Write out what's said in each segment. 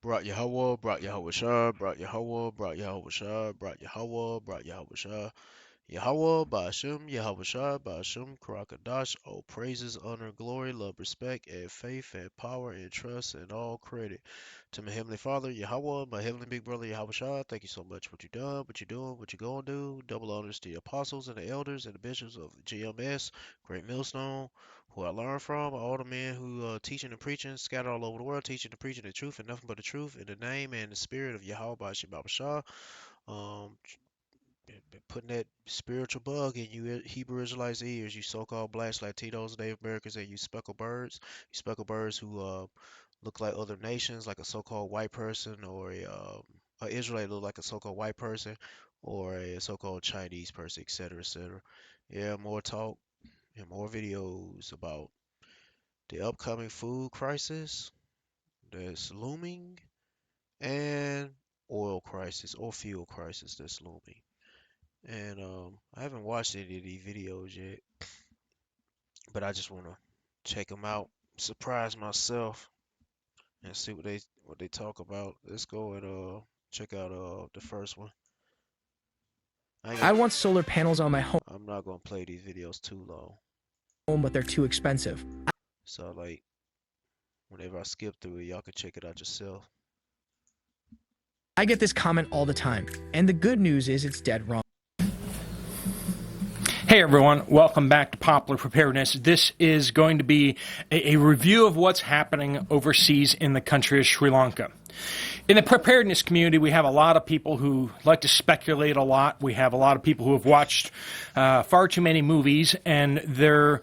Brought Yahweh, brought Yahweh Shah, brought Yahweh, brought Yahweh Shah, brought Yahweh, brought Yahweh Shah. Yahweh, Ba'ashem, Yahweh Shah, Ba'ashem, Karakadash, all praises, honor, glory, love, respect, and faith, and power, and trust, and all credit to my Heavenly Father, Yahweh, my Heavenly Big Brother, Yahweh Shah. Thank you so much for what you done, what you're doing, what you're going to do. Double honors to the apostles and the elders and the bishops of GMS, Great Millstone, who I learned from, all the men who teaching and preaching, scattered all over the world, teaching and preaching the truth and nothing but the truth in the name and the spirit of Yahweh Ba'ashem, Yahweh Shah. Um, putting that spiritual bug in you Hebrew Israelites' ears, you so-called blacks, Latinos, Native Americans, and you speckled birds who look like other nations, like a so-called white person, or a Israelite look like a so-called white person, or a so-called Chinese person, etc., etc. Yeah, more talk and more videos about the upcoming food crisis that's looming and oil crisis or fuel crisis that's looming. And I haven't watched any of these videos yet, but I just want to check them out, surprise myself, and see what they talk about. Let's go and check out the first one. I ain't I gonna, want solar panels on my I'm not gonna play these videos too long. home, but they're too expensive. So like whenever I skip through it, y'all can check it out yourself. I get this comment all the time, and the good news is it's dead wrong. Hey everyone, welcome back to Popular Preparedness. This is going to be a review of what's happening overseas in the country of Sri Lanka. In the preparedness community, we have a lot of people who like to speculate a lot. We have a lot of people who have watched far too many movies, and their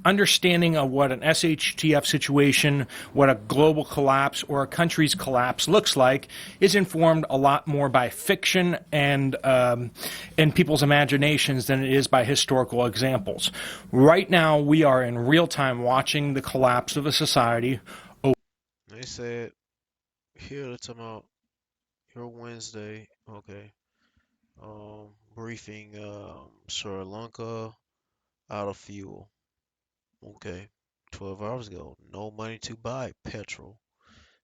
understanding of what an SHTF situation, what a global collapse or a country's collapse looks like, is informed a lot more by fiction and people's imaginations than it is by historical examples. Right now, we are in real time watching the collapse of a society. They said here they're talking about here Wednesday, okay. Briefing Sri Lanka out of fuel. Okay. 12 hours ago. No money to buy petrol.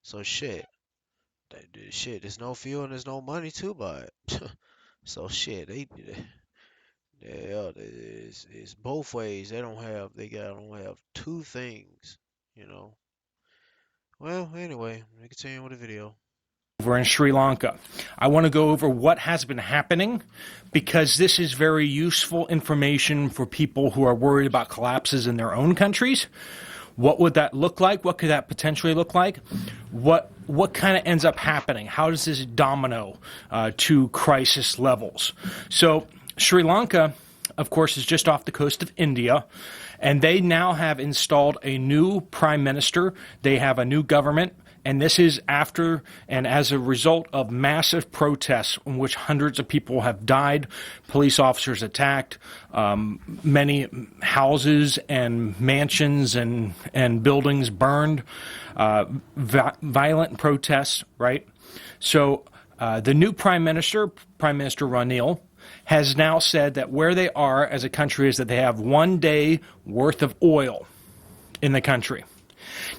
So shit. Shit, there's no fuel and there's no money to buy it. So shit, it's both ways. They don't have two things, you know. Well, anyway, we continue with the video. Over in Sri Lanka. I want to go over what has been happening because this is very useful information for people who are worried about collapses in their own countries. What would that look like? What could that potentially look like? What kind of ends up happening? How does this domino to crisis levels? So Sri Lanka, of course, is just off the coast of India, and they now have installed a new prime minister. They have a new government. And this is after and as a result of massive protests in which hundreds of people have died, police officers attacked, many houses and mansions and buildings burned, violent protests, right? So the new Prime Minister Ranil, has now said that where they are as a country is that they have 1 day worth of oil in the country.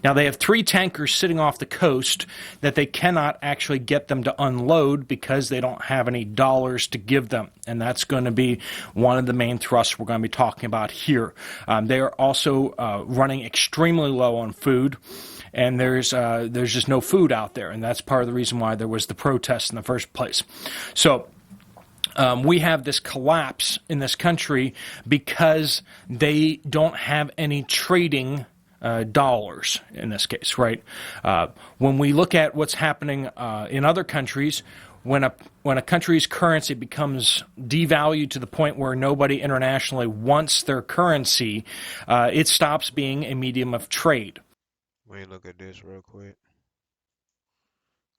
Now, they have 3 tankers sitting off the coast that they cannot actually get them to unload because they don't have any dollars to give them. And that's going to be one of the main thrusts we're going to be talking about here. They are also running extremely low on food. And there's just no food out there. And that's part of the reason why there was the protest in the first place. So we have this collapse in this country because they don't have any trading dollars in this case, right? When we look at what's happening in other countries, when a country's currency becomes devalued to the point where nobody internationally wants their currency, it stops being a medium of trade. Wait, look at this real quick.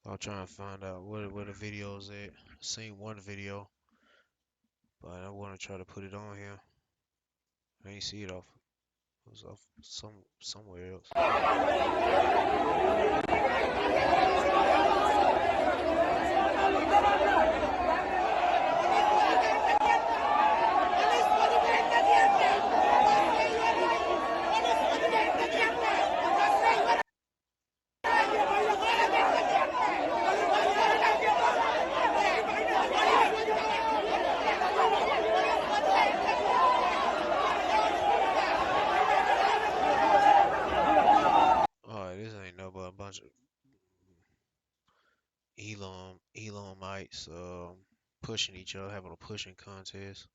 I'll try and find out where the video's at. I seen one video, but I want to try to put it on here. I ain't see it off. It was off somewhere else. bunch of Elamites pushing each other, having a pushing contest.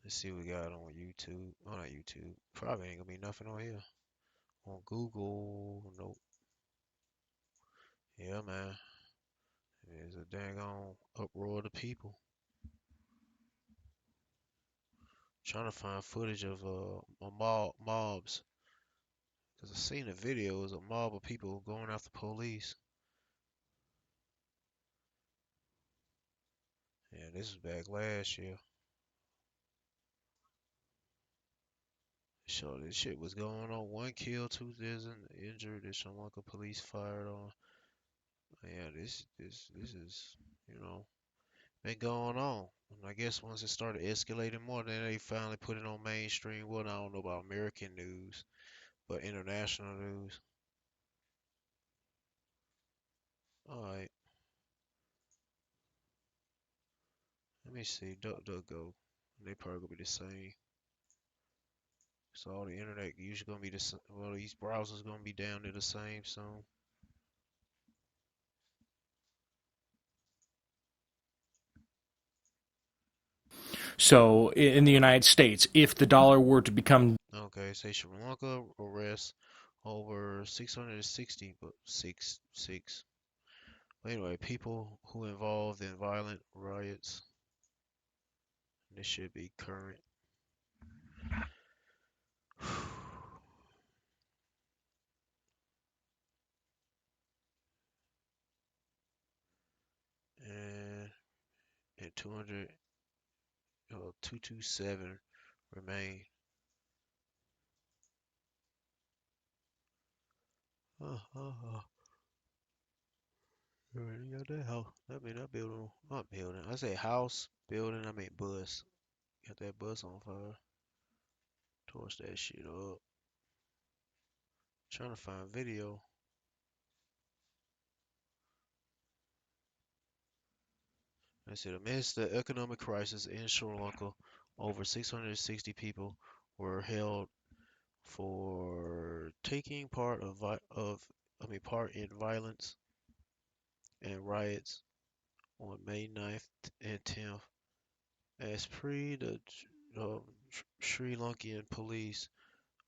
Let's see what we got on YouTube. Oh, not YouTube. Probably ain't gonna be nothing on here. On Google, nope. Yeah, man. There's a dang on uproar of the people. Trying to find footage of mobs. Because I seen a video, it was a mob of people going after police. Yeah, this was back last year. So this shit was going on. One killed, 2 injured. This Sri police fired on. Yeah, this is, you know, been going on. And I guess once it started escalating more, then they finally put it on mainstream. Well, I don't know about American news, but international news. All right, let me see. DuckDuckGo. They probably gonna be the same. So all the internet usually gonna be the same. Well, these browsers gonna be down there the same soon. So in the United States, if the dollar were to become Okay, say Sri Lanka arrests over 660, but six. But anyway, people who involved in violent riots. This should be current. And 227 remain. You got that house. That mean that building, not building. I say house, building. I mean bus. Got that bus on fire. Torch that shit up. Trying to find video. I said amidst the economic crisis in Sri Lanka, over 660 people were held for taking part in violence and riots on May 9th and 10th, as per the Sri Lankan police.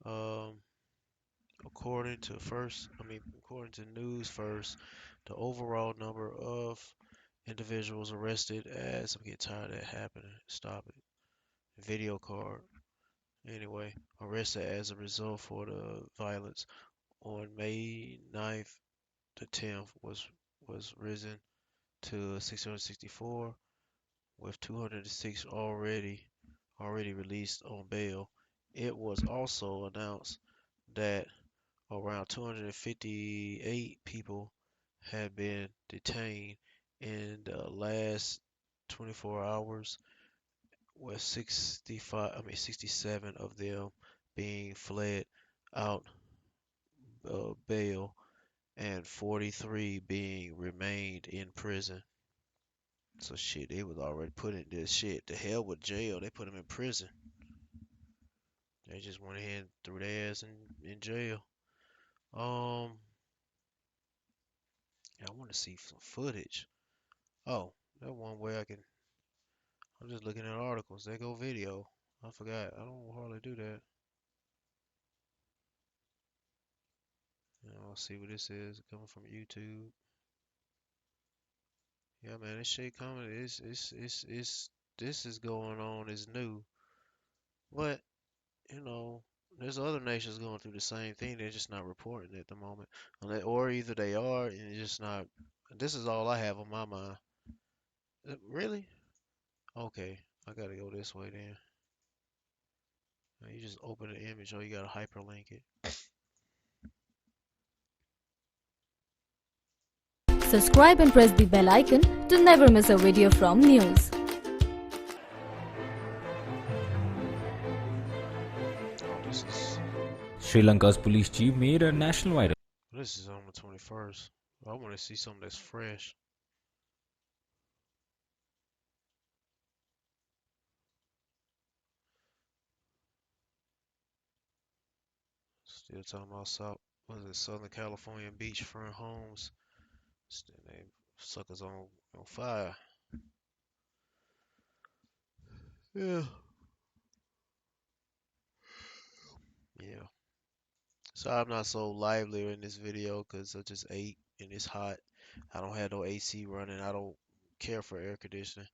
Um, according to News First, the overall number of individuals arrested as I'm getting tired of that happening. Stop it. Video card. Anyway, arrested as a result for the violence on May 9th to 10th was risen to 664, with 206 already released on bail. It was also announced that around 258 people had been detained in the last 24 hours, with 67 of them being fled out bail and 43 being remained in prison. So shit, they was already put in this shit. The hell with jail. They put them in prison. They just went ahead and threw their ass in jail. Yeah, I want to see some footage. Oh, that one way I can. I'm just looking at articles. There go video. I forgot. I don't hardly do that. I'll see what this is coming from YouTube. Yeah, man, this shit coming. It's this is going on. It's new, but you know, there's other nations going through the same thing. They're just not reporting it at the moment, or either they are and it's just not. This is all I have on my mind. Really? Okay, I gotta go this way then. You just open the image or you gotta hyperlink it. Subscribe and press the bell icon to never miss a video from News. Oh, Sri Lanka's police chief made a national viral. this is on the 21st. I want to see something that's fresh. Still talking about was it Southern California beachfront homes? They suckers on fire. Yeah, yeah. So I'm not so lively in this video because I just ate and it's hot. I don't have no AC running. I don't care for air conditioning.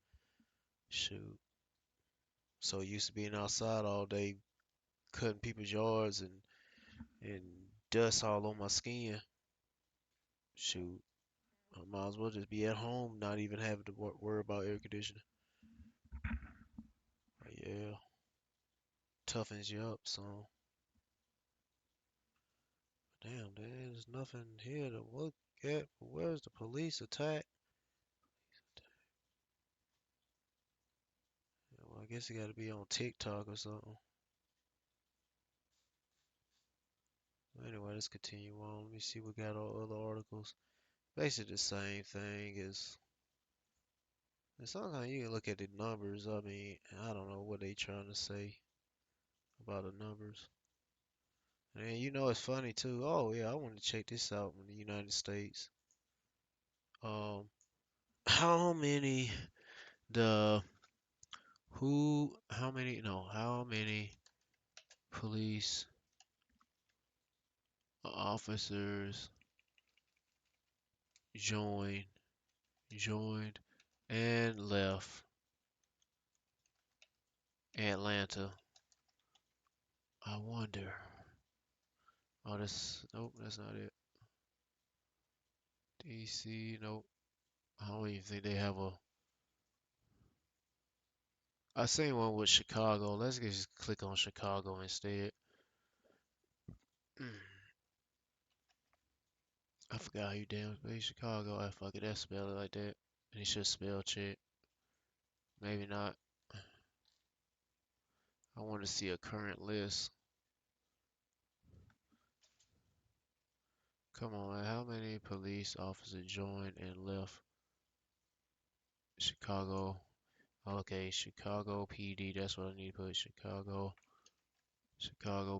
Shoot. So used to being outside all day, cutting people's yards and dust all on my skin. Shoot. I might as well just be at home, not even having to worry about air conditioning. But yeah, toughens you up, so. Damn, there's nothing here to look at. Where's the police attack? Yeah, well, I guess you gotta be on TikTok or something. Anyway, let's continue on. Let me see, we got all other articles. Basically the same thing as. And sometimes you can look at the numbers. I mean, I don't know what they trying to say about the numbers. And you know it's funny too. Oh yeah, I want to check this out in the United States. Um, how many the how many no how many police officers joined joined and left Atlanta? I wonder. Oh, that's nope, that's not it. DC, nope. I don't even think they have a. I seen one with Chicago. Let's just click on Chicago instead. I forgot how you damn spell Chicago. I fuck it, that spell it like that. And it should spell check. Maybe not. I want to see a current list. Come on, man. How many police officers joined and left Chicago? Okay, Chicago PD. That's what I need to put. Chicago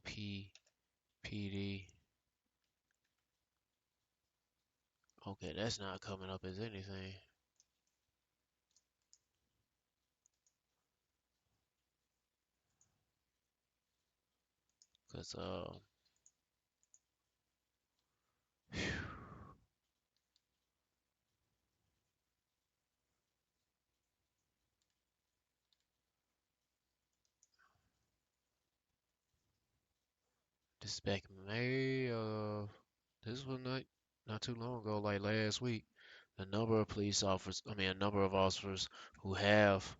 PD. Okay, that's not coming up as anything. Cause this is back in May. This was not too long ago, like last week. The number of police officers, I mean, a number of officers who have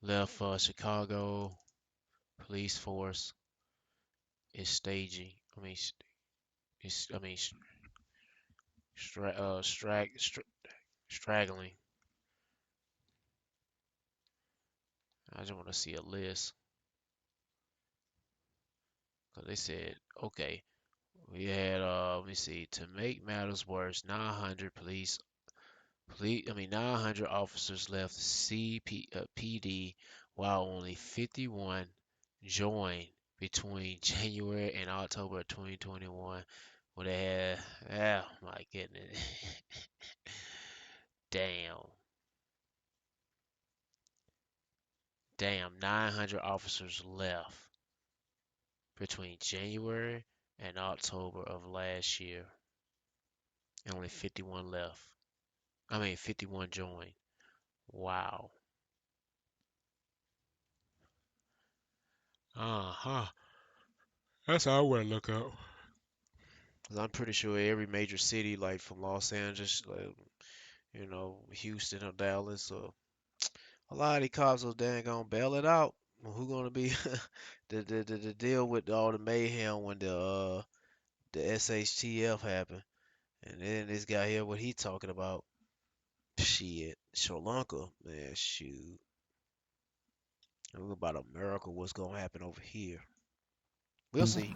left Chicago police force is staging. I mean, I mean, straggling. I just want to see a list because they said, okay, we had let me see, to make matters worse, 900 I mean 900 officers left PD, while only 51 joined between January and October of 2021. Well, they had, oh my goodness, damn, 900 officers left between January and October of last year, and only 51 left. I mean, 51 joined. Wow. Uh-huh. That's how I want to look up. 'Cause I'm pretty sure every major city, like from Los Angeles, like, Houston or Dallas, or a lot of these cops are dang gonna bail it out. Well, who gonna be the deal with all the mayhem when the SHTF happened, and then this guy here, what he talking about? Shit, Sri Lanka, man, shoot. What about America? What's gonna happen over here? We'll see.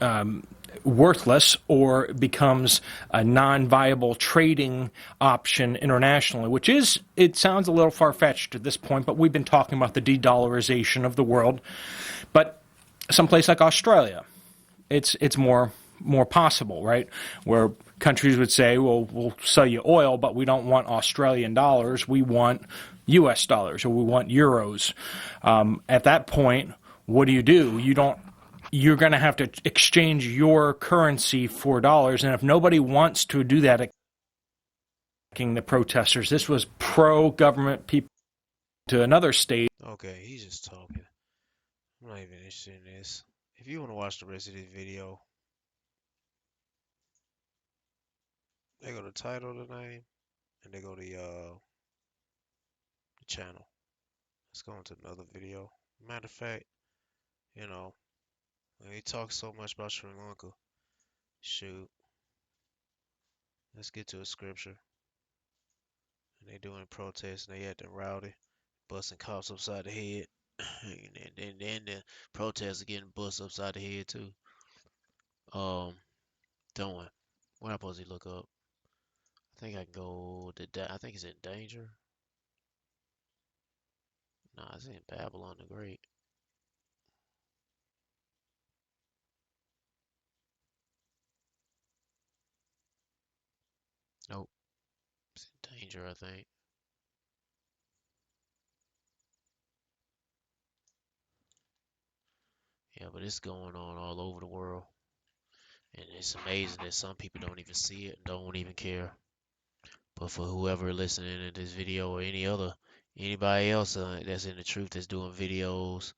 Worthless or becomes a non-viable trading option internationally, which is, it sounds a little far-fetched at this point, but we've been talking about the de-dollarization of the world. But someplace like Australia, it's more more possible, right? Where countries would say, well, we'll sell you oil, but we don't want Australian dollars. We want U.S. dollars, or we want euros. At that point, what do? You're going to have to exchange your currency for dollars. And if nobody wants to do that, the protesters, this was pro-government people to another state. Okay, he's just talking. I'm not even interested in this. If you want to watch the rest of this video, they go to title, the name, and they go to the channel. Let's go into another video. Matter of fact, you know, when he talks so much about Sri Lanka, shoot, let's get to a scripture. And they doing protests, and they acting rowdy, busting cops upside the head. and then the protests are getting bust upside the head too. Doing. What am I supposed to look up? I think I can go to I think it's in danger. Nah, it's in Babylon the Great. Nope. It's in danger, I think. Yeah, but it's going on all over the world. And it's amazing that some people don't even see it and don't even care. But for whoever listening to this video or anybody else that's in the truth that's doing videos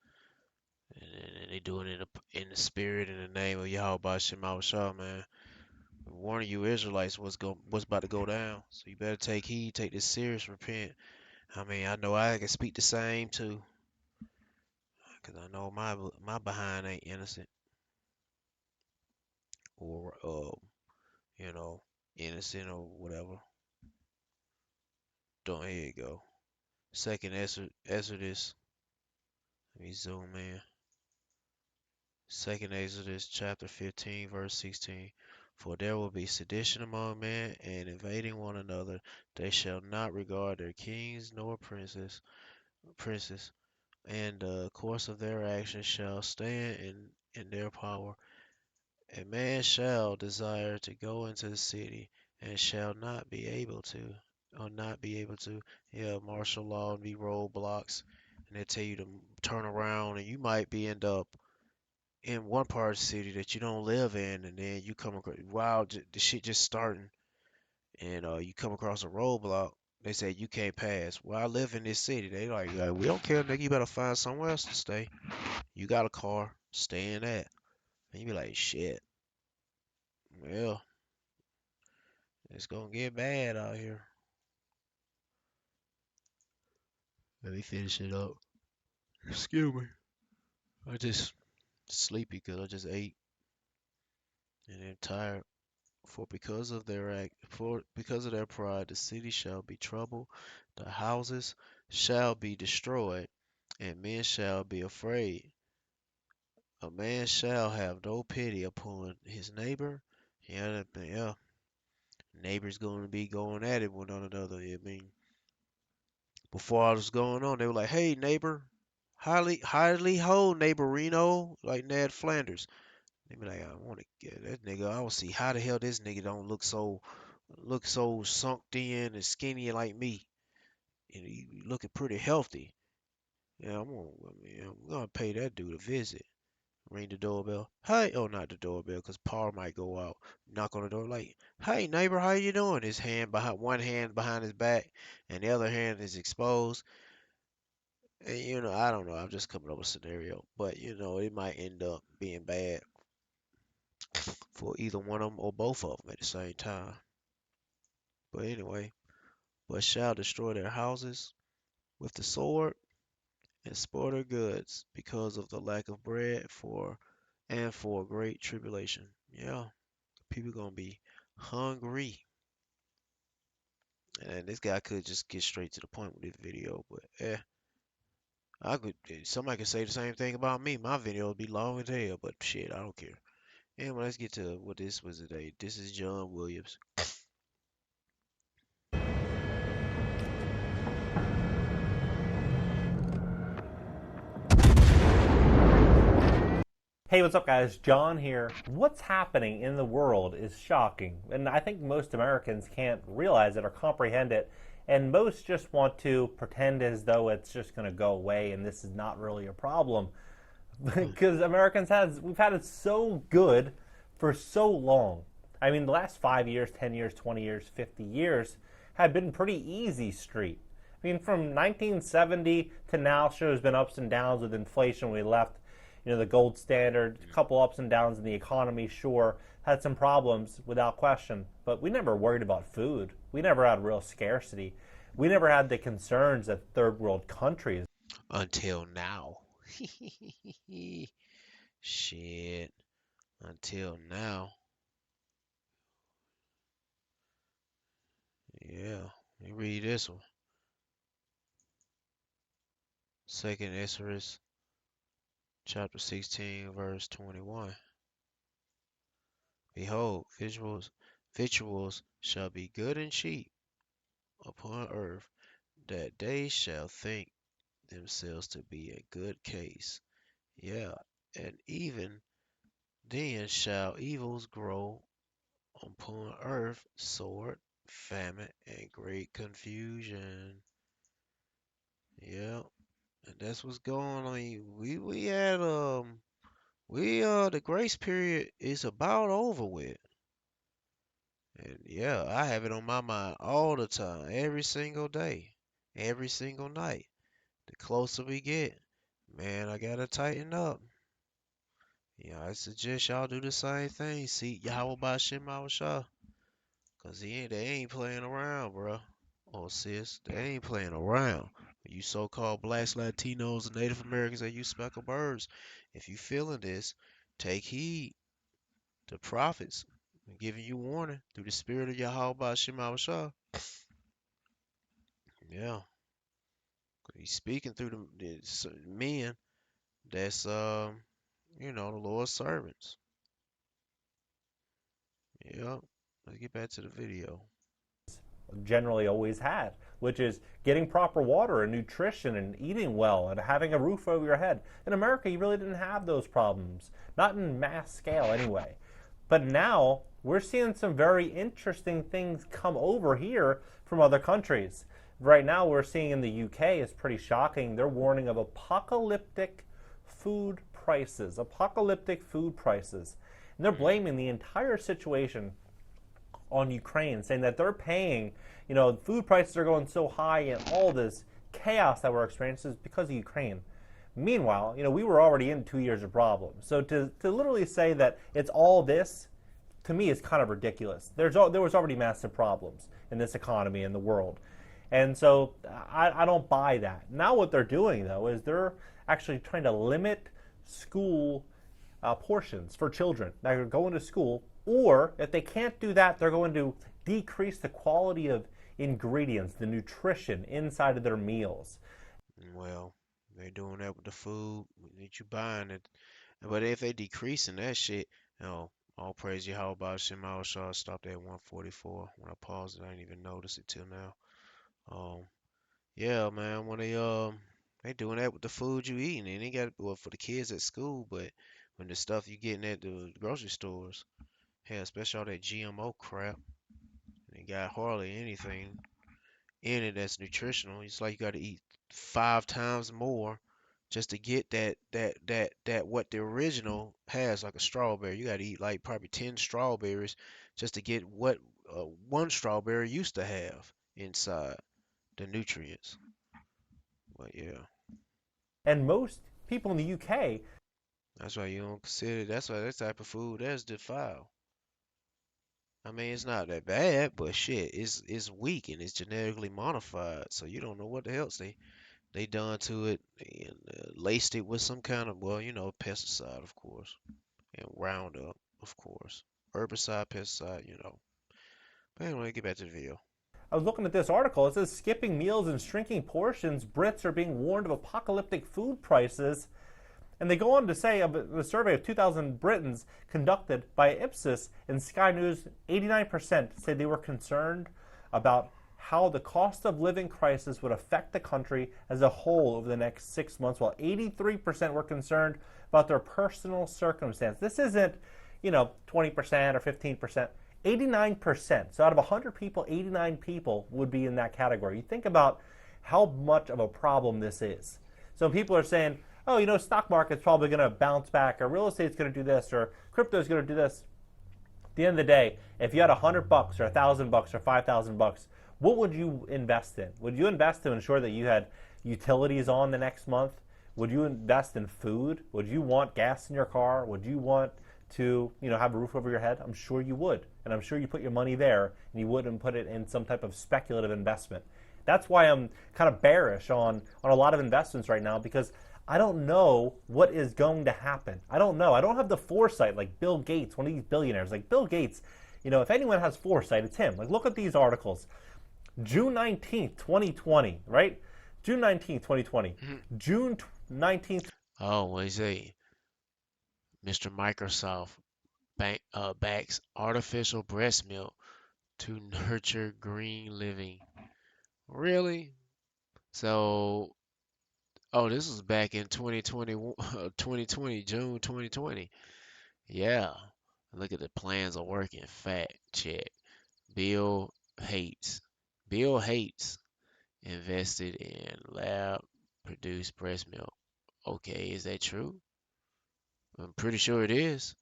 and they doing it in the spirit in the name of Yahweh Shema Shah, man. Warning you Israelites what's about to go down. So you better take heed, take this serious, repent. I mean, I know I can speak the same too. Cause I know my behind ain't innocent. Or you know, innocent or whatever. Don't here you go. Second Exodus. Let me zoom in. Second Exodus chapter 15 verse 16. For there will be sedition among men and invading one another. They shall not regard their kings nor princes, and the course of their actions shall stand in their power. A man shall desire to go into the city and shall not be able to, yeah, martial law and be roadblocks, and they tell you to turn around, and you might be end up in one part of the city that you don't live in, and then you come across, wow, the shit just starting, and you come across a roadblock. They say you can't pass. Well, I live in this city. They like, we don't care, nigga. You better find somewhere else to stay. You got a car, stay in that. And you be like, shit. Well, it's gonna get bad out here. Let me finish it up. Excuse me. I just sleepy because I just ate and I'm tired. Because of their pride, the city shall be troubled, the houses shall be destroyed, and men shall be afraid. A man shall have no pity upon his neighbor. Yeah, neighbors going to be going at it with one another. I mean, before all this going on, they were like, "Hey, neighbor, highly ho, neighborino," like Ned Flanders. They be like, "I want to get that nigga. I want to see how the hell this nigga don't look so sunk in and skinny like me. And he looking pretty healthy. Yeah, I'm gonna pay that dude a visit. Ring the doorbell. Hey, oh, not the doorbell, cause power might go out. Knock on the door, like, hey neighbor, how you doing? His hand behind one hand behind his back, and the other hand is exposed. And I don't know. I'm just coming up with a scenario, but it might end up being bad for either one of them or both of them at the same time. But anyway, but shall destroy their houses with the sword and spoil their goods because of the lack of bread for great tribulation. Yeah, people gonna be hungry. And this guy could just get straight to the point with this video, but somebody could say the same thing about me. My video would be long as hell, but shit, I don't care. Anyway, let's get to what this was today. This is John Williams. Hey, what's up, guys? John here. What's happening in the world is shocking, and I think most Americans can't realize it or comprehend it, and most just want to pretend as though it's just going to go away and this is not really a problem. Because we've had it so good for so long. I mean, the last 5 years, 10 years, 20 years, 50 years have been pretty easy street. I mean, from 1970 to now, sure, there's been ups and downs with inflation. We left, the gold standard, a couple ups and downs in the economy, sure, had some problems without question, but we never worried about food. We never had real scarcity. We never had the concerns that third world countries. Until now. Shit. Until now. Yeah. Let me read this one. Second Esdras, chapter 16, verse 21. Behold, victuals shall be good and cheap upon earth, that they shall think themselves to be a good case. Yeah, and even then shall evils grow upon earth, sword, famine, and great confusion. Yeah, and that's what's going on. We had the grace period is about over with. And yeah, I have it on my mind all the time, every single day, every single night. The closer we get, man, I gotta tighten up. Yeah, I suggest y'all do the same thing. See Yahweh Bashim Shah. Cause they ain't playing around, bro. Oh sis, they ain't playing around. You so-called blacks, Latinos, and Native Americans and you speckled birds, if you feeling this, take heed. The prophets are giving you warning through the spirit of Yahweh Bashim Shah. Yeah. He's speaking through the men that's the Lord's servants. Yep. Let's get back to the video. Generally always had, which is getting proper water and nutrition and eating well and having a roof over your head. In America, you really didn't have those problems, not in mass scale anyway. But now we're seeing some very interesting things come over here from other countries. Right now we're seeing in the UK, it's pretty shocking, they're warning of apocalyptic food prices. And they're blaming the entire situation on Ukraine, saying that they're paying, food prices are going so high and all this chaos that we're experiencing is because of Ukraine. Meanwhile, we were already in 2 years of problems. So to literally say that it's all this, to me, is kind of ridiculous. There was already massive problems in this economy and the world. And so I don't buy that. Now what they're doing, though, is they're actually trying to limit school portions for children that are going to school. Or if they can't do that, they're going to decrease the quality of ingredients, the nutrition inside of their meals. Well, they're doing that with the food that you buying it. But if they decreasing that shit, all praise Yahweh Bashim Shah stopped at 144. When I paused it, I didn't even notice it till now. Yeah, man, when they doing that with the food you eating, and they got for the kids at school, but when the stuff you getting at the grocery stores, hell, especially all that GMO crap, they got hardly anything in it that's nutritional. It's like you got to eat 5 times more just to get that what the original has, like a strawberry. You got to eat like probably 10 strawberries just to get what one strawberry used to have inside the nutrients. But yeah, And most people in the UK, that's why you don't consider. That's why that type of food that's defiled. I mean, it's not that bad, but shit, it's weak and it's genetically modified, so you don't know what the else they done to it and laced it with some kind of pesticide, of course, and Roundup, of course, herbicide, pesticide. But anyway, get back to the video. I was looking at this article. It says skipping meals and shrinking portions. Brits are being warned of apocalyptic food prices. And they go on to say of the survey of 2,000 Britons conducted by Ipsos and Sky News, 89% said they were concerned about how the cost of living crisis would affect the country as a whole over the next 6 months, while 83% were concerned about their personal circumstance. This isn't, 20% or 15%, 89%. So out of 100 people, 89 people would be in that category. You think about how much of a problem this is. So people are saying, oh, stock market's probably going to bounce back, or real estate's going to do this, or crypto's going to do this. At the end of the day, if you had $100 or $1,000 or $5,000, what would you invest in? Would you invest to ensure that you had utilities on the next month? Would you invest in food? Would you want gas in your car? Would you want to, have a roof over your head? I'm sure you would. And I'm sure you put your money there and you wouldn't put it in some type of speculative investment. That's why I'm kind of bearish on a lot of investments right now, because I don't know what is going to happen. I don't know. I don't have the foresight like Bill Gates, one of these billionaires. Like Bill Gates, if anyone has foresight, it's him. Like, look at these articles. June 19th, 2020, right? June 19th, 2020. June 19th. Oh, what is it? Mr. Microsoft backs artificial breast milk to nurture green living. Really? So, this was back in 2020, 2020, June 2020. Yeah. Look at the plans are working. Fact check. Bill Gates invested in lab-produced breast milk. Okay, is that true? I'm pretty sure it is.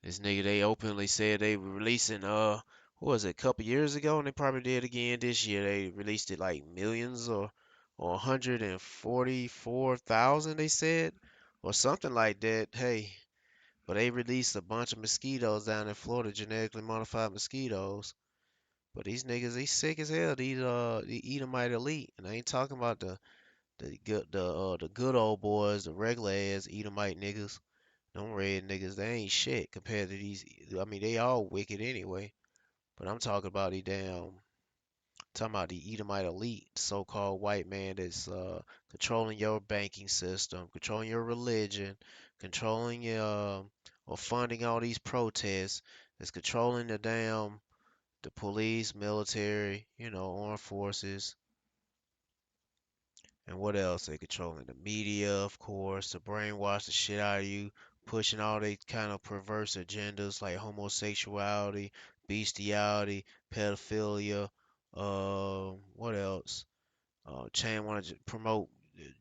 This nigga, they openly said they were releasing, what was it, a couple years ago, and they probably did again this year. They released it like millions or 144,000, they said, or something like that. Hey, but they released a bunch of mosquitoes down in Florida, genetically modified mosquitoes. But these niggas, they sick as hell. These the Edomite elite, and I ain't talking about the good old boys, the regular ass Edomite niggas. Them red niggas, they ain't shit compared to these. I mean, they all wicked anyway. But I'm talking about the Edomite elite, so-called white man that's controlling your banking system, controlling your religion, controlling your or funding all these protests, that's controlling the police, military, armed forces. And what else? They controlling the media, of course, to brainwash the shit out of you, pushing all they kind of perverse agendas like homosexuality, bestiality, pedophilia, what else? Want to promote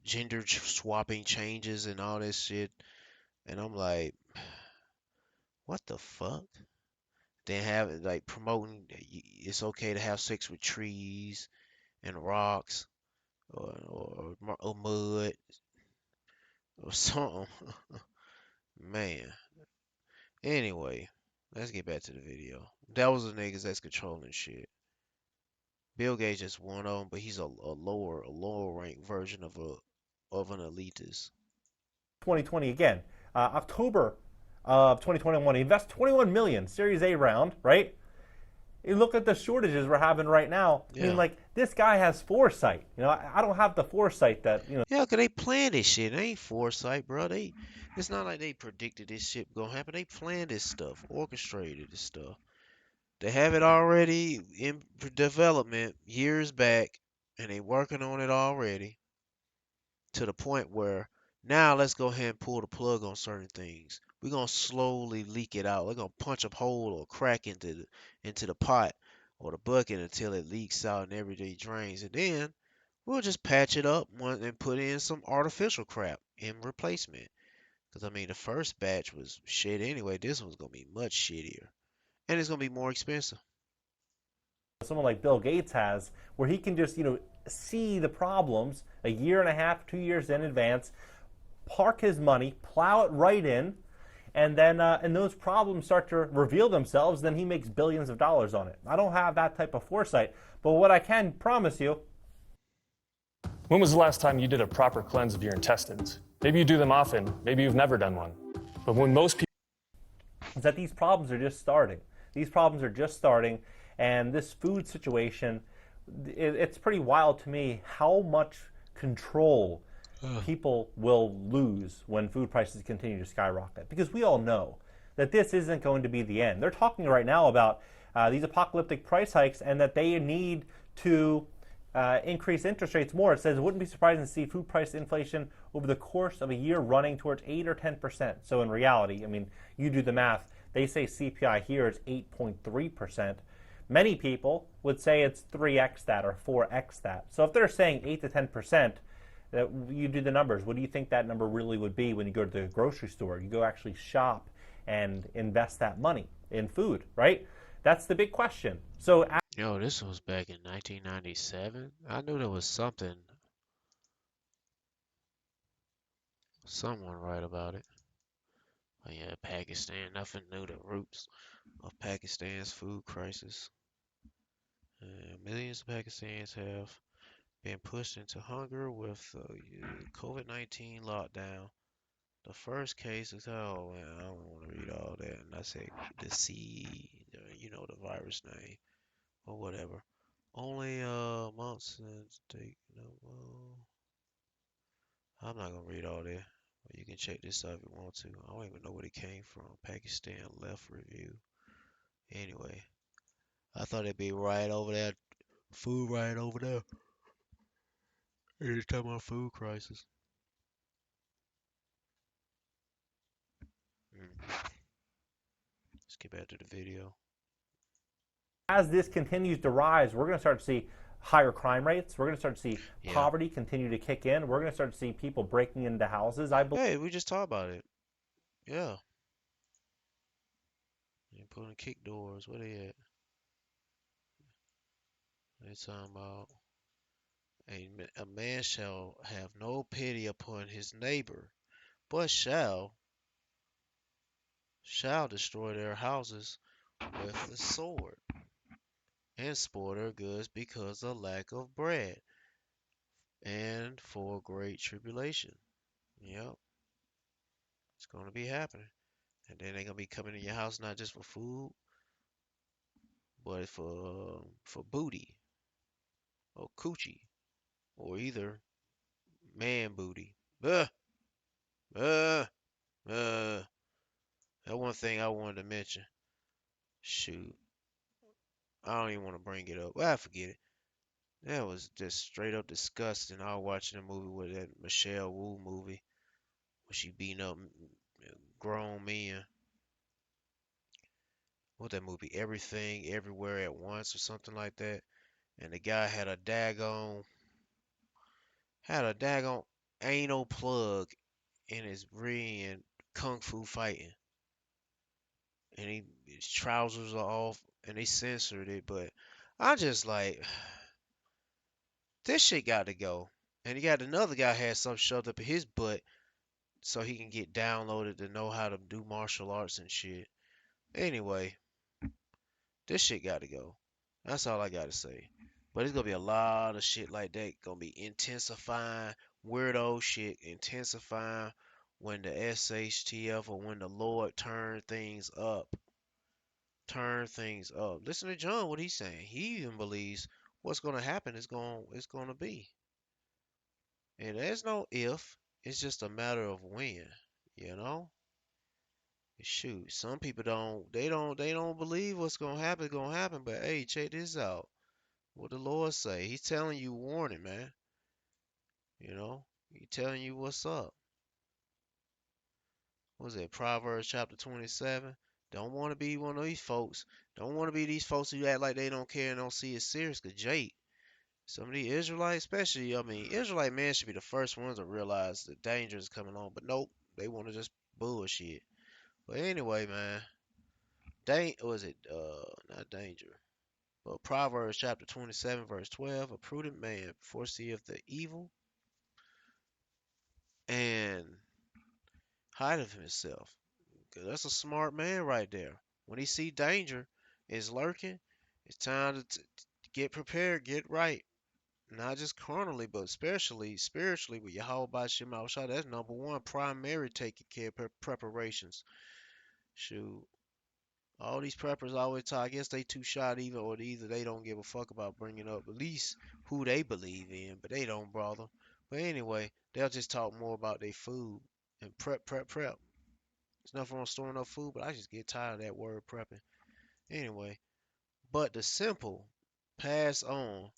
gender swapping changes and all this shit. And I'm like, what the fuck? Then have it like promoting it's okay to have sex with trees and rocks or mud or something. Man. Anyway, let's get back to the video. That was the niggas that's controlling shit. Bill Gates just one of them, but he's a lower ranked version of an elitist. 2020 again. October of 2021, he invests 21 million, Series A round, right? You look at the shortages we're having right now. Yeah. I mean, like, this guy has foresight. I don't have the foresight that, Yeah, because they planned this shit. It ain't foresight, bro. It's not like they predicted this shit gonna happen. They planned this stuff, orchestrated this stuff. They have it already in development years back, and they working on it already to the point where now let's go ahead and pull the plug on certain things. We're going to slowly leak it out. We're going to punch a hole or crack into the pot or the bucket until it leaks out and everything drains. And then we'll just patch it up and put in some artificial crap in replacement. Because, I mean, the first batch was shit anyway. This one's going to be much shittier. And it's going to be more expensive. Someone like Bill Gates has, where he can just, see the problems a year and a half, 2 years in advance, park his money, plow it right in, and then and those problems start to reveal themselves, then he makes billions of dollars on it. I don't have that type of foresight, but what I can promise you. When was the last time you did a proper cleanse of your intestines? Maybe you do them often, maybe you've never done one. But when most people... is that these problems are just starting. These problems are just starting, and this food situation, it's pretty wild to me how much control people will lose when food prices continue to skyrocket. Because we all know that this isn't going to be the end. They're talking right now about these apocalyptic price hikes, and that they need to increase interest rates more. It says it wouldn't be surprising to see food price inflation over the course of a year running towards 8 or 10%. So in reality, I mean, you do the math. They say CPI here is 8.3%. Many people would say it's 3x that or 4x that. So if they're saying 8 to 10%, you do the numbers. What do you think that number really would be when you go to the grocery store? You go actually shop and invest that money in food, right? That's the big question. So Yo, this was back in 1997. I knew there was someone right about it. But yeah, Pakistan, nothing new. The roots of Pakistan's food crisis. Millions of Pakistanis have been pushed into hunger with COVID-19 lockdown. The first case is, oh man, I don't want to read all that. And I say the the virus name or whatever. Only months since they, I'm not gonna read all that. But you can check this out if you want to. I don't even know where it came from. Pakistan Left Review. Anyway, I thought it'd be right over there. Food right over there. Every time about food crisis. Let's get back to the video. As this continues to rise, we're going to start to see higher crime rates. We're going to start to see poverty continue to kick in. We're going to start to see people breaking into houses. I believe. Hey, we just talked about it. Yeah. They pulling kick doors. Where they at? They talking about a man shall have no pity upon his neighbor, but shall destroy their houses with the sword, and spoil their goods because of lack of bread, and for great tribulation. Yep, it's gonna be happening. And then they're gonna be coming in your house not just for food, but for booty or coochie or either man booty. Uh, uh, uh. That one thing I wanted to mention. Shoot, I don't even want to bring it up. Well, I forget it. That was just straight up disgusting. I was watching a movie with that Michelle Wu movie where she beating up grown men. What that movie? Everything, Everywhere at Once or something like that. And the guy had a daggone anal plug in his ring kung fu fighting. And his trousers are off and they censored it, but I just like this shit got to go. And he got another guy had something shoved up in his butt so he can get downloaded to know how to do martial arts and shit. Anyway, this shit got to go. That's all I got to say. But it's going to be a lot of shit like that. Going to be intensifying, weirdo shit intensifying when the SHTF or when the Lord turn things up. Listen to John, what he's saying. He even believes what's going to happen is going to be. And there's no if, it's just a matter of when, you know? Shoot, some people don't believe what's gonna happen, but hey, check this out. What the Lord say. He's telling you warning, man. You know? He's telling you what's up. What was it? Proverbs chapter 27. Don't want to be one of these folks. Don't want to be these folks who act like they don't care and don't see it serious. Cause Jake, some of the Israelites, especially, I mean, Israelite men should be the first ones to realize the danger is coming on. But nope, they want to just bullshit. But anyway, man, not danger, but Proverbs chapter 27, verse 12, a prudent man foreseeth the evil and hideth himself. 'Cause that's a smart man right there. When he see danger is lurking, it's time to get prepared, get right. Not just carnally, but especially spiritually with Yahweh Bashim Shah. That's number one, primary taking care of preparations. Shoot. All these preppers always talk. I guess they too shot either they don't give a fuck about bringing up at least who they believe in, but they don't bother. But anyway, they'll just talk more about their food and prep. There's nothing wrong storing up food, but I just get tired of that word prepping. Anyway, but the simple pass on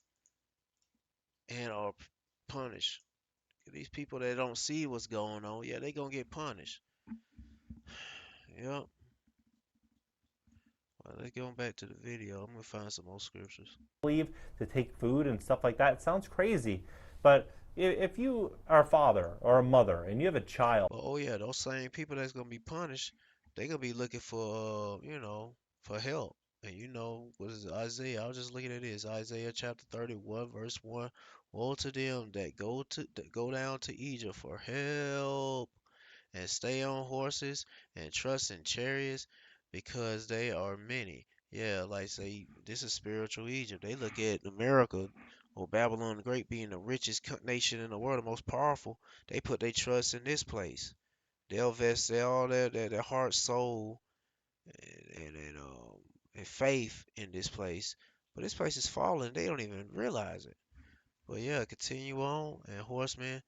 and are punished. These people that don't see what's going on, yeah, they gonna get punished. Yep. Well, let's go back to the video. I'm gonna find some more scriptures. Leave to take food and stuff like that. It sounds crazy, but if you are a father or a mother and you have a child, But oh yeah, those same people that's gonna be punished, they gonna be looking for for help. And what is it, Isaiah? I was just looking at this. Isaiah chapter 31, verse 1. Woe to them that go down to Egypt for help and stay on horses and trust in chariots because they are many. Yeah, like say this is spiritual Egypt. They look at America or Babylon the Great being the richest nation in the world, the most powerful. They put their trust in this place. They'll invest all their heart, soul, and faith in this place. But this place is falling. They don't even realize it. But yeah, continue on and horsemen,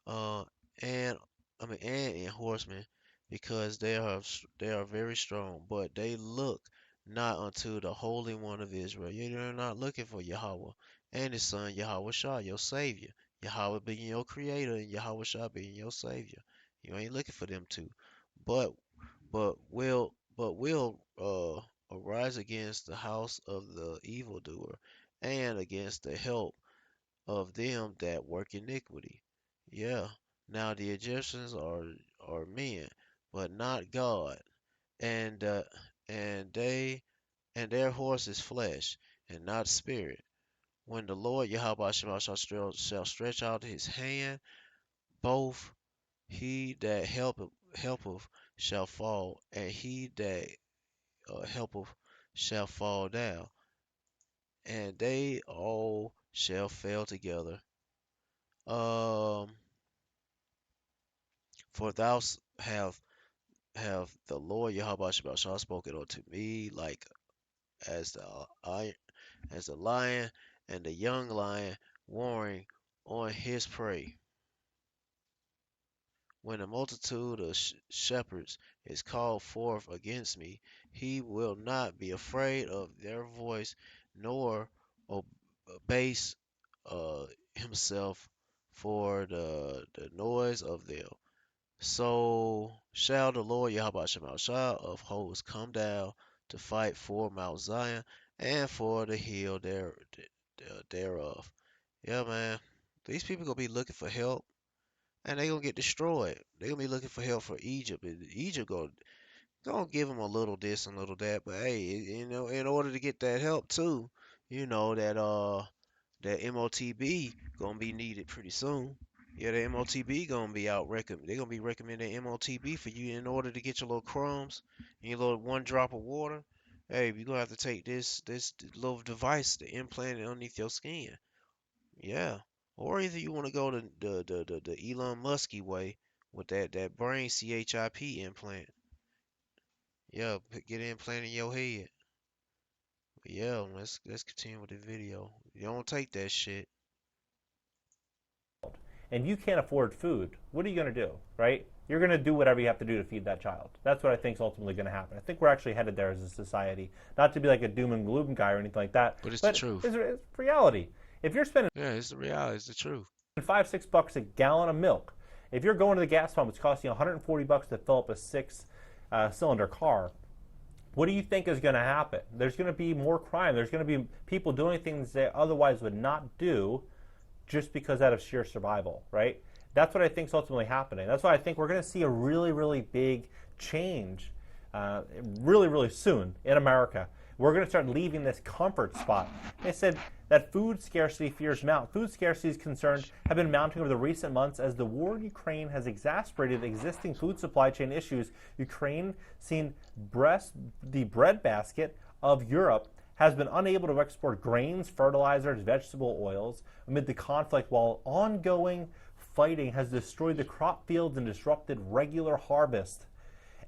uh, and and horsemen, because they are very strong, but they look not unto the Holy One of Israel. You're not looking for Yahweh and His Son Yahweh Shah, your Savior. Yahweh being your Creator and Yahweh Shah being your Savior. You ain't looking for them two, but will arise against the house of the evildoer, and against the help of them that work iniquity. Yeah. Now the Egyptians are men, but not God, and and they and their horse is flesh, and not spirit. When the Lord Yahweh shall stretch out his hand, both he that helpeth shall fall, and he that helpeth shall fall down, and they all shall fail together. Um, for have the Lord Yahweh Shah spoken unto me like as the lion and the young lion warring on his prey. When a multitude of shepherds is called forth against me, he will not be afraid of their voice, nor abase himself for the noise of them. So shall the Lord Yahweh Shah of hosts come down to fight for Mount Zion and for the hill thereof. Yeah, man. These people gonna be looking for help, and they gonna get destroyed. They gonna be looking for help for Egypt. Egypt gonna give them a little this and a little that, but hey, in order to get that help too, that MOTB gonna be needed pretty soon. Yeah, the MOTB gonna be out they're gonna be recommending MOTB for you in order to get your little crumbs and your little one drop of water. Hey, you're gonna have to take this little device to implant it underneath your skin. Yeah. Or either you wanna go the Elon Musky way with that brain CHIP implant. Yeah, get it implanted in your head. But yeah, let's continue with the video. You don't take that shit. and you can't afford food, what are you going to do, right? You're going to do whatever you have to do to feed that child. That's what I think is ultimately going to happen. I think we're actually headed there as a society. Not to be like a doom and gloom guy or anything like that. But it's the truth. It's reality. If you're spending it's the reality. It's the truth. $5-6 a gallon of milk, if you're going to the gas pump, it's costing $140 to fill up a six-cylinder car. What do you think is going to happen? There's going to be more crime. There's going to be people doing things they otherwise would not do just because out of sheer survival, right? That's what I think is ultimately happening. That's why I think we're going to see a really, really big change really, really soon in America. We're going to start leaving this comfort spot. They said that food scarcity fears mount. Food scarcity concerns have been mounting over the recent months as the war in Ukraine has exacerbated existing food supply chain issues. Ukraine, seen the breadbasket of Europe, has been unable to export grains, fertilizers, vegetable oils amid the conflict, while ongoing fighting has destroyed the crop fields and disrupted regular harvest.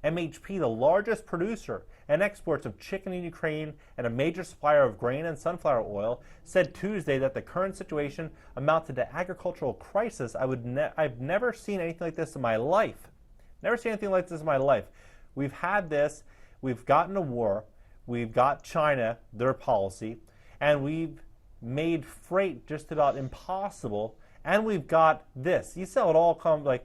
MHP, the largest producer and exports of chicken in Ukraine and a major supplier of grain and sunflower oil, said Tuesday that the current situation amounted to agricultural crisis. I've never seen anything like this in my life. Never seen anything like this in my life. We've had this. We've gotten a war. we've got China, their policy, and we've made freight just about impossible, and we've got this. You see how it all comes, like,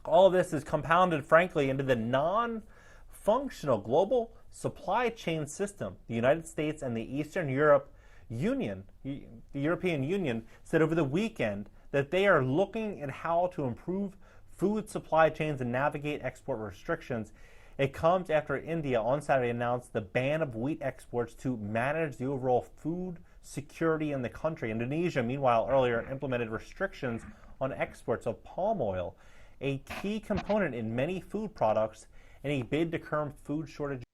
all of this is compounded, frankly, into the non-functional global supply chain system. The United States and the Eastern Europe Union, the European Union, said over the weekend that they are looking at how to improve food supply chains and navigate export restrictions. It comes after India on Saturday announced the ban of wheat exports to manage the overall food security in the country. Indonesia, meanwhile, earlier implemented restrictions on exports of palm oil, a key component in many food products, in a bid to curb food shortages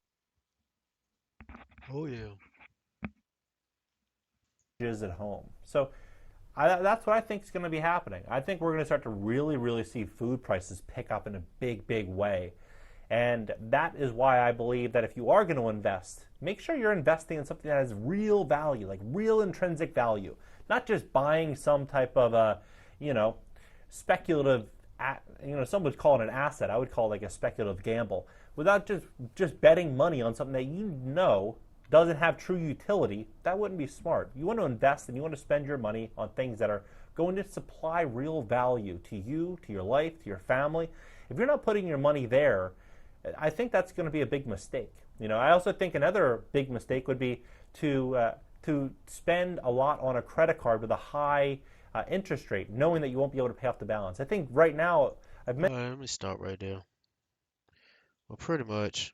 Oh yeah. at home. So that's what I think is going to be happening. I think we're going to start to really see food prices pick up in a big way. And that is why I believe that if you are going to invest, make sure you're investing in something that has real value, like real intrinsic value, not just buying some type of speculative, some would call it an asset. I would call it like a speculative gamble, without just betting money on something that you know doesn't have true utility. That wouldn't be smart. You want to invest and you want to spend your money on things that are going to supply real value to you, to your life, to your family. If you're not putting your money there, I think that's going to be a big mistake. I also think another big mistake would be to spend a lot on a credit card with a high interest rate, knowing that you won't be able to pay off the balance. I think right now, All right, let me stop right there. Well, pretty much,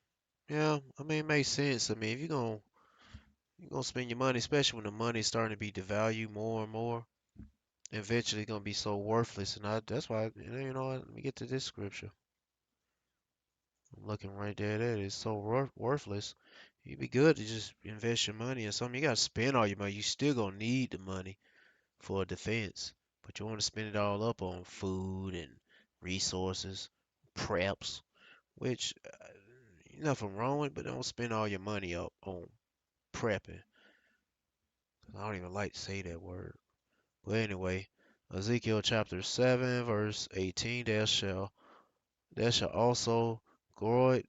yeah. I mean, it makes sense. I mean, if you're gonna spend your money, especially when the money's starting to be devalued more and more, eventually it's gonna be so worthless. And that's why, you know what? Let me get to this scripture. I'm looking right there. That is so worthless. It'd be good to just invest your money in something. You gotta spend all your money. You still gonna need the money for a defense, but you want to spend it all up on food and resources, preps, which nothing wrong with, but don't spend all your money up on prepping. I don't even like to say that word. But anyway, Ezekiel chapter 7, verse 18, there shall also gird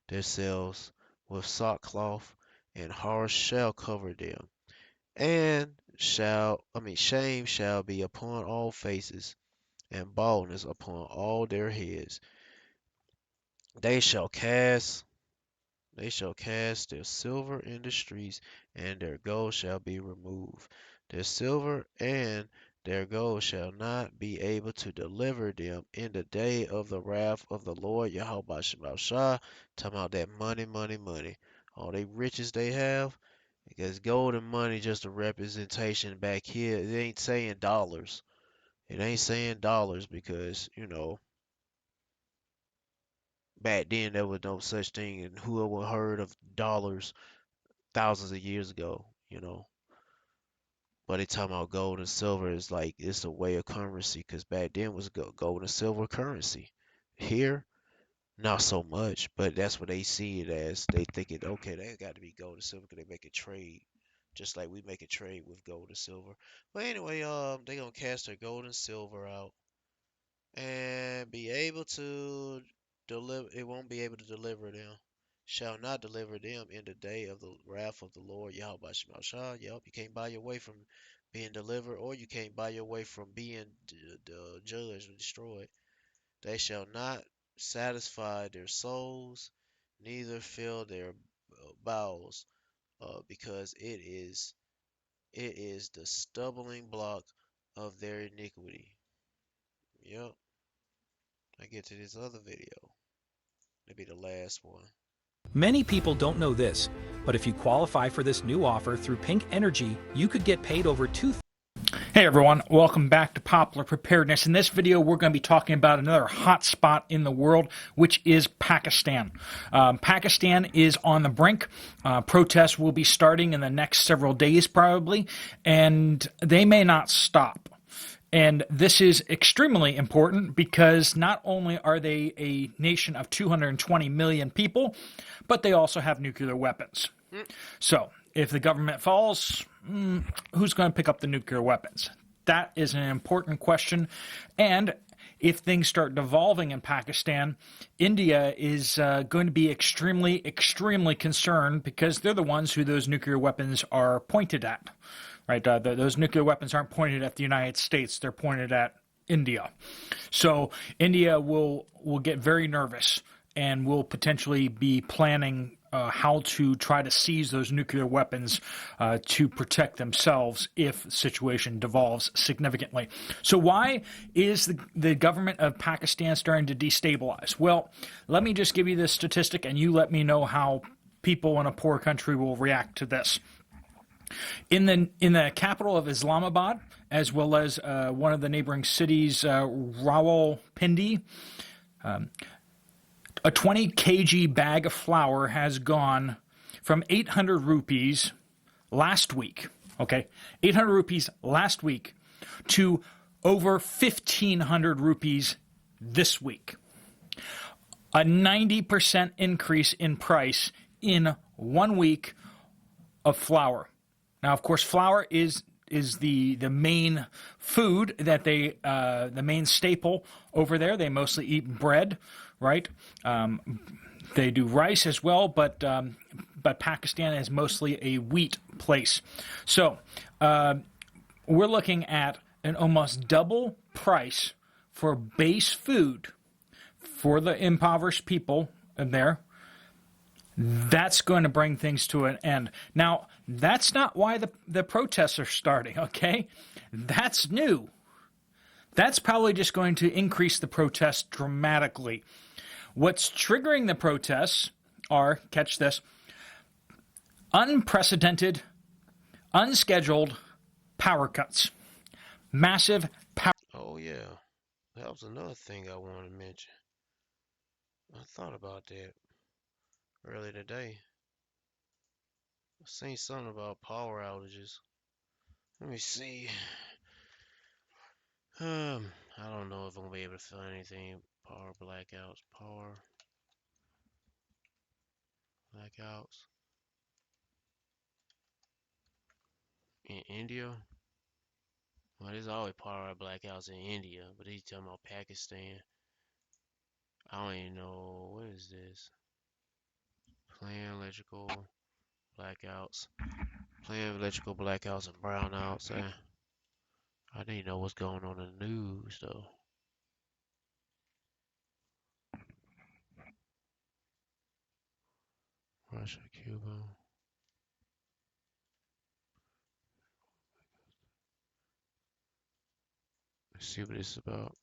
themselves with sackcloth, and horror shall cover them, and shame shall be upon all faces, and baldness upon all their heads. They shall cast their silver in the streets, and their gold shall be removed. Their silver and their gold shall not be able to deliver them in the day of the wrath of the Lord Yahweh Shah. Talking about that money. All the riches they have. Because gold and money just a representation back here. It ain't saying dollars. It ain't saying dollars because, back then there was no such thing, and whoever heard of dollars thousands of years ago. But they talking about gold and silver is like it's a way of currency, because back then was gold and silver currency. Here, not so much, but that's what they see it as. They think it, okay, they got to be gold and silver because they make a trade, just like we make a trade with gold and silver. But anyway, they gonna cast their gold and silver out and be able to deliver. It won't be able to deliver them. Shall not deliver them in the day of the wrath of the Lord Yahweh Shah. Yep, you can't buy your way from being delivered, or you can't buy your way from being judged or destroyed. They shall not satisfy their souls, neither fill their bowels, because it is the stumbling block of their iniquity. Yep. I get to this other video. It'll be the last one. Many people don't know this, but if you qualify for this new offer through Pink Energy, you could get paid over $2,000. Hey everyone, welcome back to Popular Preparedness. In this video, we're going to be talking about another hot spot in the world, which is Pakistan. Pakistan is on the brink. Protests will be starting in the next several days probably, and they may not stop. And this is extremely important because not only are they a nation of 220 million people, but they also have nuclear weapons. So if the government falls, who's going to pick up the nuclear weapons? That is an important question. And if things start devolving in Pakistan, India is going to be extremely, extremely concerned because they're the ones who those nuclear weapons are pointed at, right? Those nuclear weapons aren't pointed at the United States; they're pointed at India. So India will get very nervous and will potentially be planning how to try to seize those nuclear weapons to protect themselves if the situation devolves significantly. So why is the government of Pakistan starting to destabilize? Well, let me just give you this statistic and you let me know how people in a poor country will react to this. In the capital of Islamabad, as well as one of the neighboring cities, Rawalpindi, a 20 kg bag of flour has gone from 800 rupees last week, 800 rupees last week, to over 1,500 rupees this week. A 90% increase in price in 1 week of flour. Now, of course, flour is the main food that the main staple over there. They mostly eat bread, right? They do rice as well, but Pakistan is mostly a wheat place. So we're looking at an almost double price for base food for the impoverished people there. That's going to bring things to an end. Now, that's not why the protests are starting, okay? That's new. That's probably just going to increase the protests dramatically. What's triggering the protests are, catch this, unprecedented, unscheduled power cuts. Massive power. Oh, yeah. That was another thing I wanted to mention. I thought about that earlier today. I seen something about power outages. Let me see. I don't know if I'm gonna be able to find anything. Power blackouts. In India? Well, there's always power blackouts in India, but he's talking about Pakistan. I don't even know. What is this? Planned electrical blackouts. Planned electrical blackouts and brownouts. I didn't know what's going on in the news, though. Russia, Cuba. Let's see what this is about.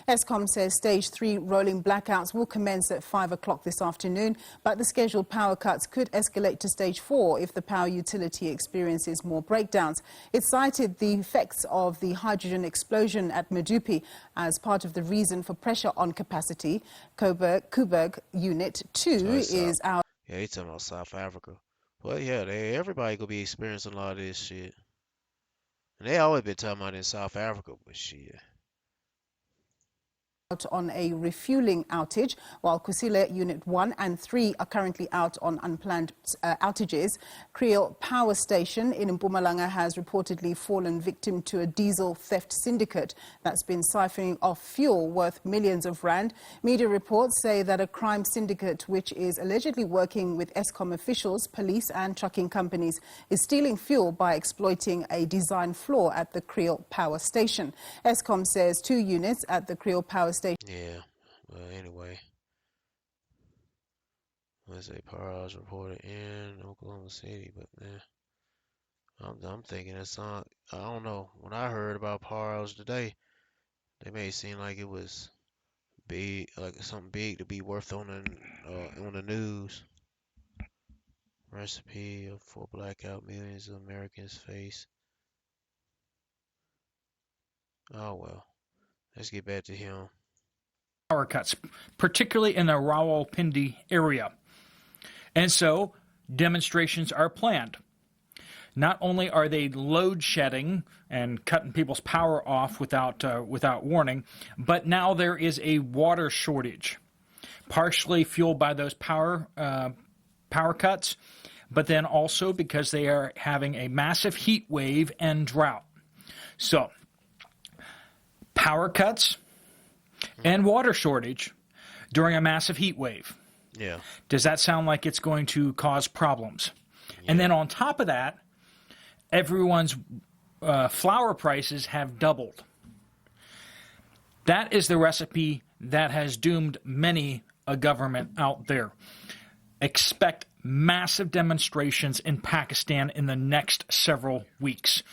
Eskom says Stage 3 rolling blackouts will commence at 5 o'clock this afternoon, but the scheduled power cuts could escalate to Stage 4 if the power utility experiences more breakdowns. It cited the effects of the hydrogen explosion at Medupi as part of the reason for pressure on capacity. Koeberg Unit 2 is out. Yeah, he's talking about South Africa. Well, yeah, everybody gonna be experiencing a lot of this shit. And they always been talking about it in South Africa, but shit. On a refueling outage, while Kusile Unit 1 and 3 are currently out on unplanned outages. Creole Power Station in Mpumalanga has reportedly fallen victim to a diesel theft syndicate that's been siphoning off fuel worth millions of rand. Media reports say that a crime syndicate, which is allegedly working with Eskom officials, police and trucking companies, is stealing fuel by exploiting a design flaw at the Creole Power Station. Eskom says 2 units at the Creole Power Station. Yeah, well, anyway. Let's say power outage reported in Oklahoma City, but I'm thinking it's on. I don't know. When I heard about power outage today, they made it seem like it was big, like something big to be worth on the news. Recipe for blackout millions of Americans face. Oh well, let's get back to him. Power cuts, particularly in the Rawalpindi area. And so demonstrations are planned. Not only are they load shedding and cutting people's power off without warning, but now there is a water shortage. partially fueled by those power cuts, but then also because they are having a massive heat wave and drought. So, power cuts and water shortage during a massive heat wave. Yeah. Does that sound like it's going to cause problems? Yeah. And then on top of that, everyone's flour prices have doubled. That is the recipe that has doomed many a government out there. Expect massive demonstrations in Pakistan in the next several weeks.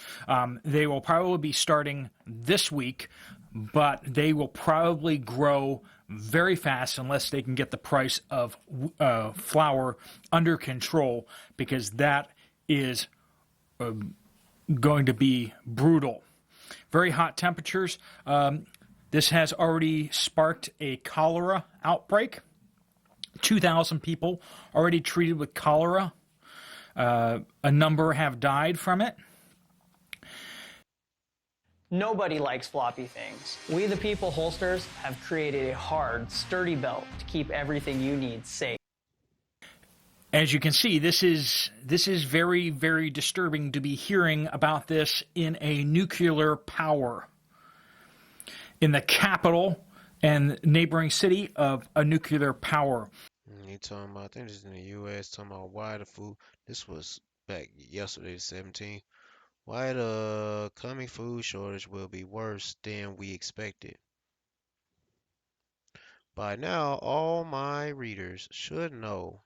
They will probably be starting this week, but they will probably grow very fast unless they can get the price of flour under control, because that is going to be brutal. Very hot temperatures. This has already sparked a cholera outbreak. 2,000 people already treated with cholera. A number have died from it. Nobody likes floppy things. We the people holsters have created a hard, sturdy belt to keep everything you need safe. As you can see, this is very, very disturbing to be hearing about this in a nuclear power. In the capital and neighboring city of a nuclear power. You talking about, I think this is in the U.S., talking about why the food, this was back yesterday, the 17th, why the coming food shortage will be worse than we expected. By now, all my readers should know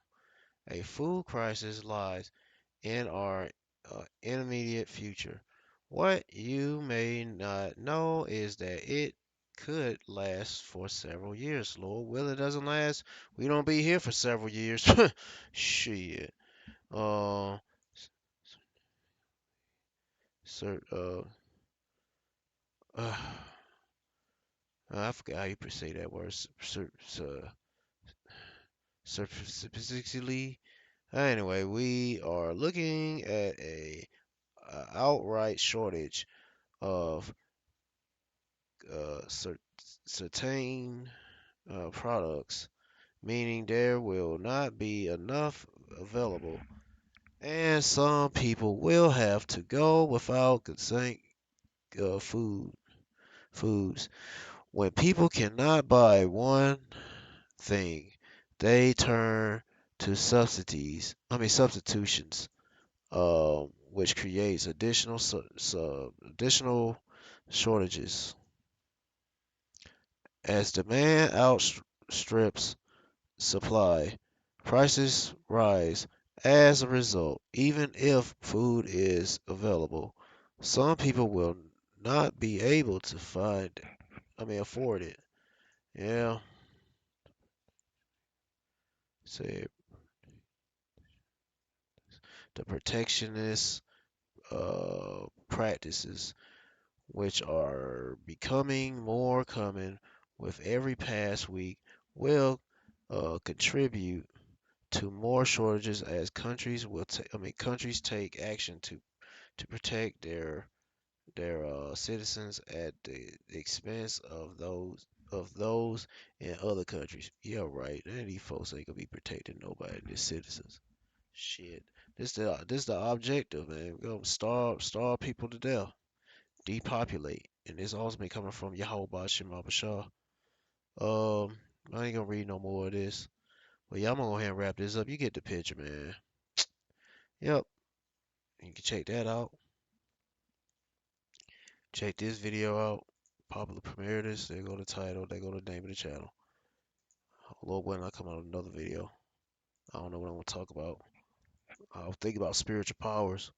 a food crisis lies in our intermediate future. What you may not know is that it could last for several years. Lord will it doesn't last, we don't be here for several years. Shit. Sir, I forgot how you say that word. Specifically. Anyway, we are looking at a outright shortage of certain products, meaning there will not be enough available, and some people will have to go without consent foods. When people cannot buy one thing, they turn to substitutions, which creates additional shortages. As demand outstrips supply, prices rise as a result. Even if food is available, some people will not be able to afford it. Yeah. Say the protectionist practices, which are becoming more common with every past week, will contribute to more shortages as countries take action to protect their citizens at the expense of those in other countries. Yeah, right. None of these folks ain't gonna be protecting nobody, their citizens. Shit. This the objective, man. We're gonna starve people to death, depopulate, and this also been coming from Yahweh Bashim Abashah. I ain't gonna read no more of this. But yeah, I'm gonna go ahead and wrap this up. You get the picture, man. Yep. You can check that out. Check this video out. Popular premiere this. There go the title. There go the name of the channel. Lord willing, I'll come out with another video. I don't know what I'm gonna talk about. I was thinking about spiritual powers.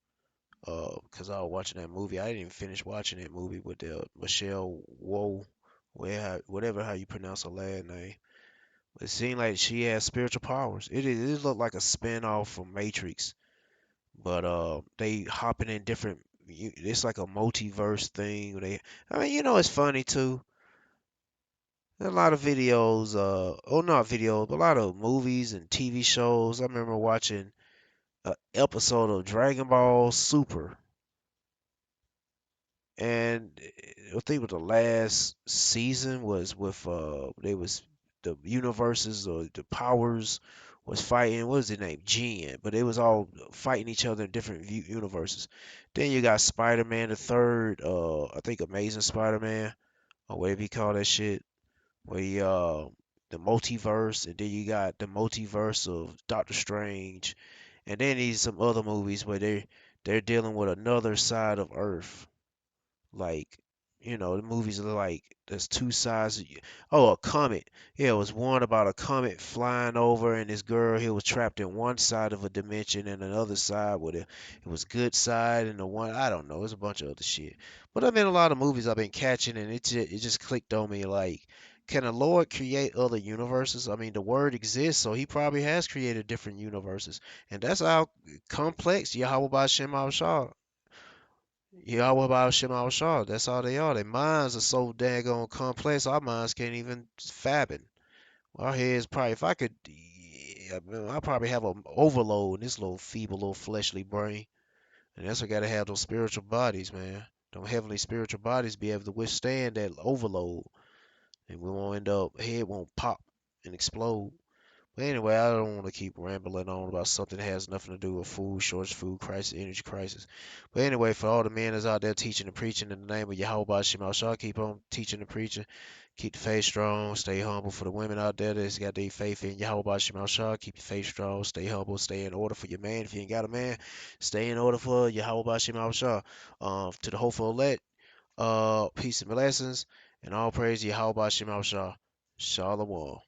Because I was watching that movie. I didn't even finish watching that movie with the Michelle Yeoh, whatever how you pronounce her last name. It seemed like she has spiritual powers. It looked like a spin-off from Matrix, but they hopping in different. It's like a multiverse thing. It's funny too. A lot of videos, not videos, but a lot of movies and TV shows. I remember watching an episode of Dragon Ball Super, and I think the last season was with they was the universes or the powers was fighting. What was his name? Jin. But it was all fighting each other in different universes. Then you got Spider-Man the third. I think Amazing Spider-Man or whatever you call that shit. Where he the multiverse, and then you got the multiverse of Doctor Strange, and then these some other movies where they're dealing with another side of Earth. Like, the movies are like there's two sides. Oh, a comet. Yeah, it was one about a comet flying over, and this girl here was trapped in one side of a dimension, and another side with it was good side, and the one I don't know. There's a bunch of other shit. But I've been a lot of movies I've been catching, and it just clicked on me like. Can the Lord create other universes? I mean, the Word exists, so He probably has created different universes, and that's how complex Yahweh Ba'Shem Shah. Yahweh Ba'Shem Shah. That's all they are. Their minds are so daggone complex. Our minds can't even fathom. Our heads probably, if I could, I probably have an overload in this little feeble, little fleshly brain. And that's why I gotta have those spiritual bodies, man. Them heavenly spiritual bodies be able to withstand that overload. And we won't end up, head won't pop and explode. But anyway, I don't want to keep rambling on about something that has nothing to do with food shortage, food crisis, energy crisis. But anyway, for all the men that's out there teaching and preaching in the name of Yahweh Ba'Shem Shah, keep on teaching and preaching. Keep the faith strong. Stay humble. For the women out there that's got their faith in Yahweh Ba'Shem Shah, keep your faith strong. Stay humble. Stay in order for your man. If you ain't got a man, stay in order for Yahweh Ba'Shem Shah. To the hopeful elect, peace and blessings, and all praise Yahweh Ba'Shem Shah. Shalom.